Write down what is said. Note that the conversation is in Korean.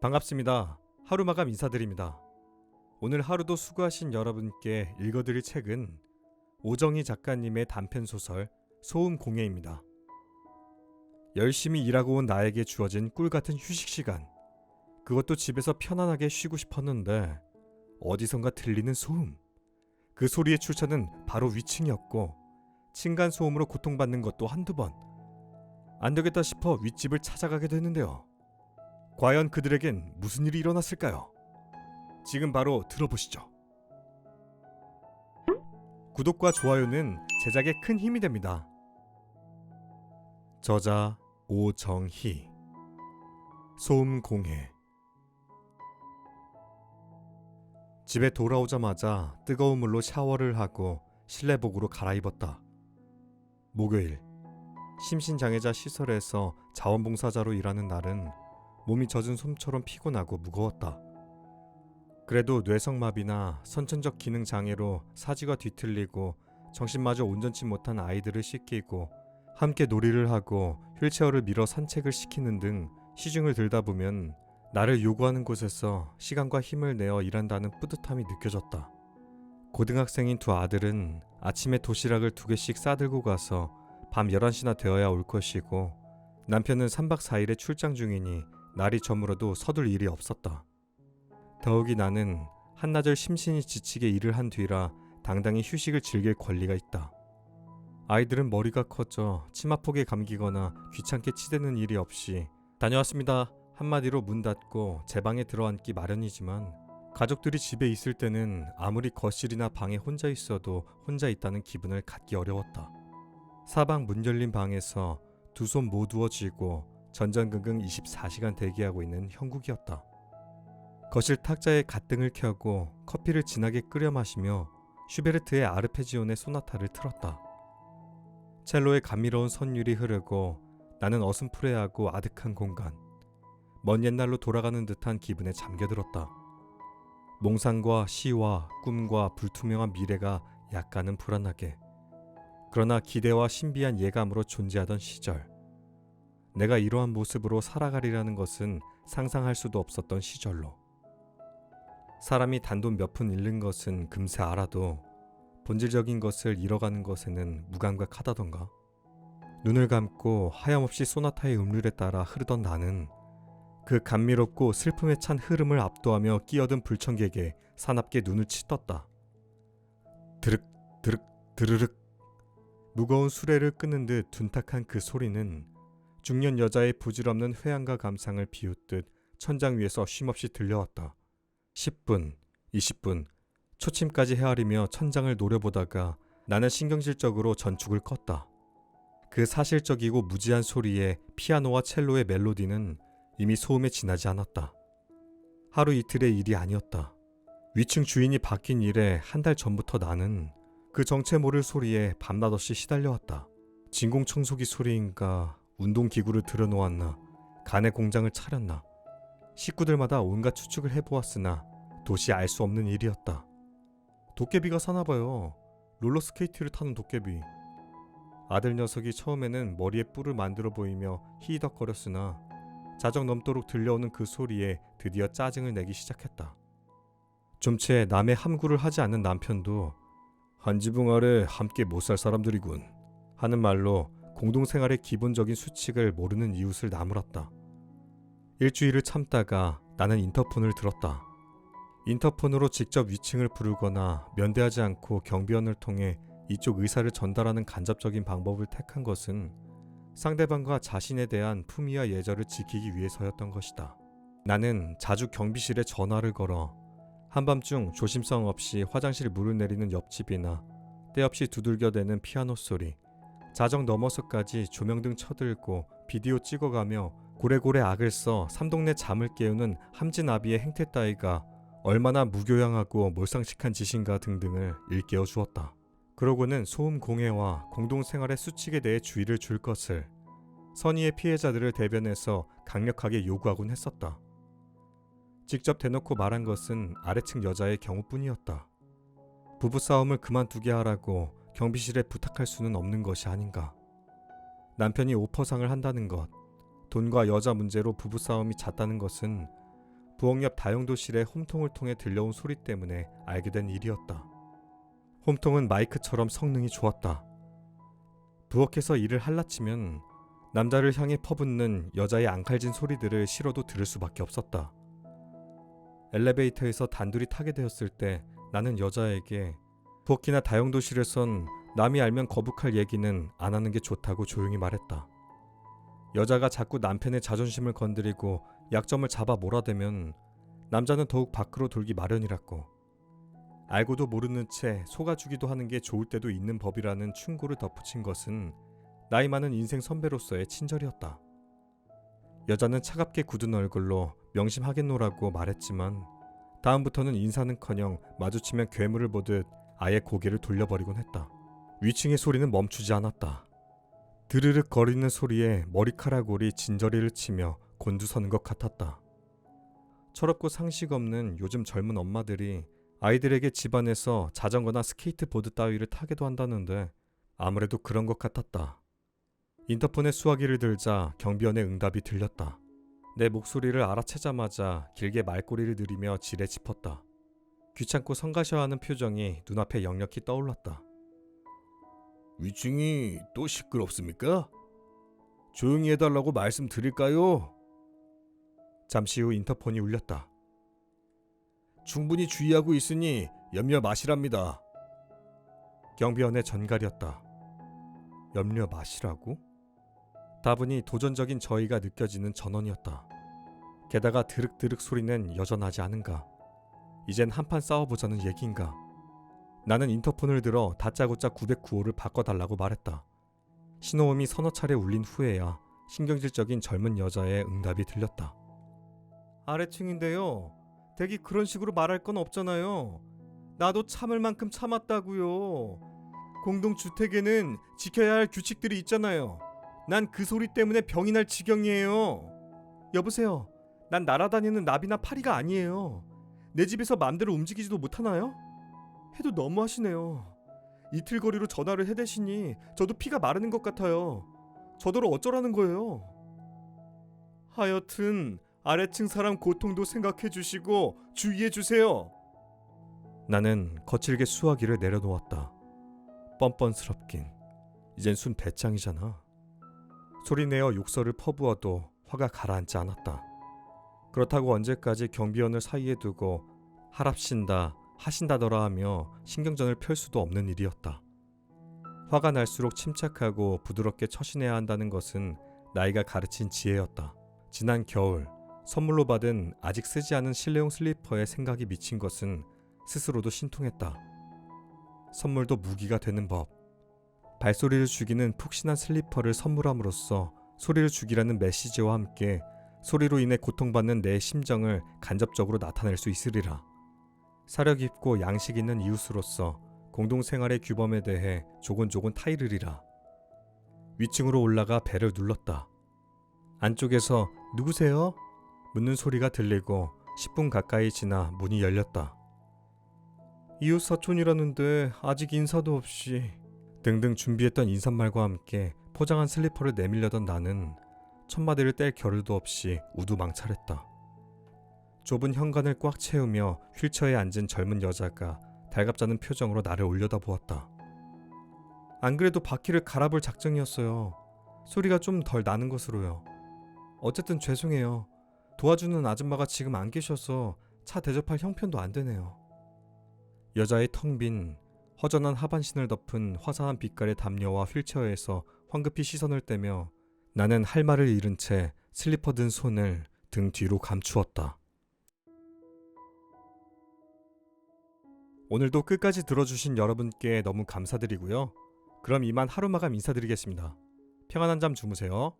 반갑습니다. 하루마감 인사드립니다. 오늘 하루도 수고하신 여러분께 읽어드릴 책은 오정희 작가님의 단편소설 소음공예입니다. 열심히 일하고 온 나에게 주어진 꿀같은 휴식시간, 그것도 집에서 편안하게 쉬고 싶었는데 어디선가 들리는 소음, 그 소리의 출처는 바로 위층이었고 층간소음으로 고통받는 것도 한두 번. 안되겠다 싶어 윗집을 찾아가게 됐는데요. 과연 그들에겐 무슨 일이 일어났을까요? 지금 바로 들어보시죠. 구독과 좋아요는 제작에 큰 힘이 됩니다. 저자 오정희. 소음공예. 집에 돌아오자마자 뜨거운 물로 샤워를 하고 실내복으로 갈아입었다. 목요일, 심신장애자 시설에서 자원봉사자로 일하는 날은 몸이 젖은 솜처럼 피곤하고 무거웠다. 그래도 뇌성마비나 선천적 기능 장애로 사지가 뒤틀리고 정신마저 온전치 못한 아이들을 씻기고 함께 놀이를 하고 휠체어를 밀어 산책을 시키는 등 시중을 들다 보면 나를 요구하는 곳에서 시간과 힘을 내어 일한다는 뿌듯함이 느껴졌다. 고등학생인 두 아들은 아침에 도시락을 2개씩 싸들고 가서 밤 11시나 되어야 올 것이고 남편은 3박 4일의 출장 중이니 날이 저물어도 서둘 일이 없었다. 더욱이 나는 한나절 심신이 지치게 일을 한 뒤라 당당히 휴식을 즐길 권리가 있다. 아이들은 머리가 커져 치마폭에 감기거나 귀찮게 치대는 일이 없이 다녀왔습니다 한마디로 문 닫고 제 방에 들어앉기 마련이지만 가족들이 집에 있을 때는 아무리 거실이나 방에 혼자 있어도 혼자 있다는 기분을 갖기 어려웠다. 사방 문 열린 방에서 두 손 모두어 쥐고 전전긍긍 24시간 대기하고 있는 형국이었다. 거실 탁자에 갓등을 켜고 커피를 진하게 끓여 마시며 슈베르트의 아르페지오네 소나타를 틀었다. 첼로의 감미로운 선율이 흐르고 나는 어슴푸레하고 아득한 공간, 먼 옛날로 돌아가는 듯한 기분에 잠겨들었다. 몽상과 시와 꿈과 불투명한 미래가 약간은 불안하게, 그러나 기대와 신비한 예감으로 존재하던 시절, 내가 이러한 모습으로 살아가리라는 것은 상상할 수도 없었던 시절로. 사람이 단돈 몇 푼 잃는 것은 금세 알아도 본질적인 것을 잃어가는 것에는 무감각하다던가. 눈을 감고 하염없이 소나타의 음률에 따라 흐르던 나는 그 감미롭고 슬픔에 찬 흐름을 압도하며 끼어든 불청객에 사납게 눈을 치떴다. 드륵 드륵 드르륵. 무거운 수레를 끄는 듯 둔탁한 그 소리는 중년 여자의 부질없는 회한과 감상을 비웃듯 천장 위에서 쉼없이 들려왔다. 10분, 20분, 초침까지 헤아리며 천장을 노려보다가 나는 신경질적으로 전축을 껐다. 그 사실적이고 무지한 소리에 피아노와 첼로의 멜로디는 이미 소음에 지나지 않았다. 하루 이틀의 일이 아니었다. 위층 주인이 바뀐 이래 한 달 전부터 나는 그 정체 모를 소리에 밤낮 없이 시달려왔다. 진공청소기 소리인가, 운동기구를 들여놓았나, 간의 공장을 차렸나, 식구들마다 온갖 추측을 해보았으나 도시 알 수 없는 일이었다. 도깨비가 사나봐요. 롤러스케이트를 타는 도깨비. 아들 녀석이 처음에는 머리에 뿔을 만들어 보이며 히히덕거렸으나 자정 넘도록 들려오는 그 소리에 드디어 짜증을 내기 시작했다. 좀채 남의 함구를 하지 않는 남편도 한 지붕 아래 함께 못 살 사람들이군 하는 말로 공동생활의 기본적인 수칙을 모르는 이웃을 나무랐다. 일주일을 참다가 나는 인터폰을 들었다. 인터폰으로 직접 위층을 부르거나 면대하지 않고 경비원을 통해 이쪽 의사를 전달하는 간접적인 방법을 택한 것은 상대방과 자신에 대한 품위와 예절을 지키기 위해서였던 것이다. 나는 자주 경비실에 전화를 걸어 한밤중 조심성 없이 화장실 물을 내리는 옆집이나 때없이 두들겨대는 피아노 소리, 자정 넘어서까지 조명등 쳐들고 비디오 찍어가며 고래고래 악을 써 삼동네 잠을 깨우는 함진아비의 행태 따위가 얼마나 무교양하고 몰상식한 짓인가 등등을 일깨워 주었다. 그러고는 소음 공해와 공동생활의 수칙에 대해 주의를 줄 것을 선의의 피해자들을 대변해서 강력하게 요구하곤 했었다. 직접 대놓고 말한 것은 아래층 여자의 경우뿐이었다. 부부싸움을 그만두게 하라고 경비실에 부탁할 수는 없는 것이 아닌가. 남편이 오퍼상을 한다는 것, 돈과 여자 문제로 부부싸움이 잦다는 것은 부엌 옆 다용도실의 홈통을 통해 들려온 소리 때문에 알게 된 일이었다. 홈통은 마이크처럼 성능이 좋았다. 부엌에서 일을 할라치면 남자를 향해 퍼붓는 여자의 앙칼진 소리들을 싫어도 들을 수밖에 없었다. 엘리베이터에서 단둘이 타게 되었을 때 나는 여자에게 부엌이나 다용도실에선 남이 알면 거북할 얘기는 안 하는 게 좋다고 조용히 말했다. 여자가 자꾸 남편의 자존심을 건드리고 약점을 잡아 몰아대면 남자는 더욱 밖으로 돌기 마련이라고. 알고도 모르는 채 속아주기도 하는 게 좋을 때도 있는 법이라는 충고를 덧붙인 것은 나이 많은 인생 선배로서의 친절이었다. 여자는 차갑게 굳은 얼굴로 명심하겠노라고 말했지만 다음부터는 인사는커녕 마주치면 괴물을 보듯 아예 고개를 돌려버리곤 했다. 위층의 소리는 멈추지 않았다. 드르륵 거리는 소리에 머리카락골이 진저리를 치며 곤두서는 것 같았다. 철없고 상식 없는 요즘 젊은 엄마들이 아이들에게 집안에서 자전거나 스케이트보드 따위를 타게도 한다는데 아무래도 그런 것 같았다. 인터폰에 수화기를 들자 경비원의 응답이 들렸다. 내 목소리를 알아채자마자 길게 말꼬리를 들이며 지레 짚었다. 귀찮고 성가셔하는 표정이 눈앞에 역력히 떠올랐다. 위층이 또 시끄럽습니까? 조용히 해달라고 말씀드릴까요? 잠시 후 인터폰이 울렸다. 충분히 주의하고 있으니 염려 마시랍니다. 경비원의 전갈이었다. 염려 마시라고? 다분히 도전적인 저희가 느껴지는 전원이었다. 게다가 드륵드륵 소리는 여전하지 않은가. 이젠 한판 싸워보자는 얘기인가. 나는 인터폰을 들어 다짜고짜 909호를 바꿔달라고 말했다. 신호음이 서너 차례 울린 후에야 신경질적인 젊은 여자의 응답이 들렸다. 아래층인데요. 댁이 그런 식으로 말할 건 없잖아요. 나도 참을 만큼 참았다고요. 공동주택에는 지켜야 할 규칙들이 있잖아요. 난 그 소리 때문에 병이 날 지경이에요. 여보세요. 난 날아다니는 나비나 파리가 아니에요. 내 집에서 맘대로 움직이지도 못하나요? 해도 너무하시네요. 이틀 거리로 전화를 해대시니 저도 피가 마르는 것 같아요. 저더러 어쩌라는 거예요. 하여튼 아래층 사람 고통도 생각해 주시고 주의해 주세요. 나는 거칠게 수화기를 내려놓았다. 뻔뻔스럽긴. 이젠 순 배짱이잖아. 소리내어 욕설을 퍼부어도 화가 가라앉지 않았다. 그렇다고 언제까지 경비원을 사이에 두고 하랍신다 하신다더라 하며 신경전을 펼 수도 없는 일이었다. 화가 날수록 침착하고 부드럽게 처신해야 한다는 것은 나이가 가르친 지혜였다. 지난 겨울 선물로 받은 아직 쓰지 않은 실내용 슬리퍼에 생각이 미친 것은 스스로도 신통했다. 선물도 무기가 되는 법. 발소리를 죽이는 푹신한 슬리퍼를 선물함으로써 소리를 죽이라는 메시지와 함께 소리로 인해 고통받는 내 심정을 간접적으로 나타낼 수 있으리라. 사려 깊고 양식 있는 이웃으로서 공동생활의 규범에 대해 조곤조곤 타이르리라. 위층으로 올라가 벨을 눌렀다. 안쪽에서 누구세요? 묻는 소리가 들리고 10분 가까이 지나 문이 열렸다. 이웃 사촌이라는데 아직 인사도 없이 등등 준비했던 인사말과 함께 포장한 슬리퍼를 내밀려던 나는 첫마디를 뗄 겨를도 없이 우두망찰했다. 좁은 현관을 꽉 채우며 휠체어에 앉은 젊은 여자가 달갑잖은 표정으로 나를 올려다보았다. 안 그래도 바퀴를 갈아볼 작정이었어요. 소리가 좀 덜 나는 것으로요. 어쨌든 죄송해요. 도와주는 아줌마가 지금 안 계셔서 차 대접할 형편도 안 되네요. 여자의 텅 빈 허전한 하반신을 덮은 화사한 빛깔의 담요와 휠체어에서 황급히 시선을 떼며 나는 할 말을 잃은 채 슬리퍼 든 손을 등 뒤로 감추었다. 오늘도 끝까지 들어주신 여러분께 너무 감사드리고요. 그럼 이만 하루 마감 인사드리겠습니다. 평안한 잠 주무세요.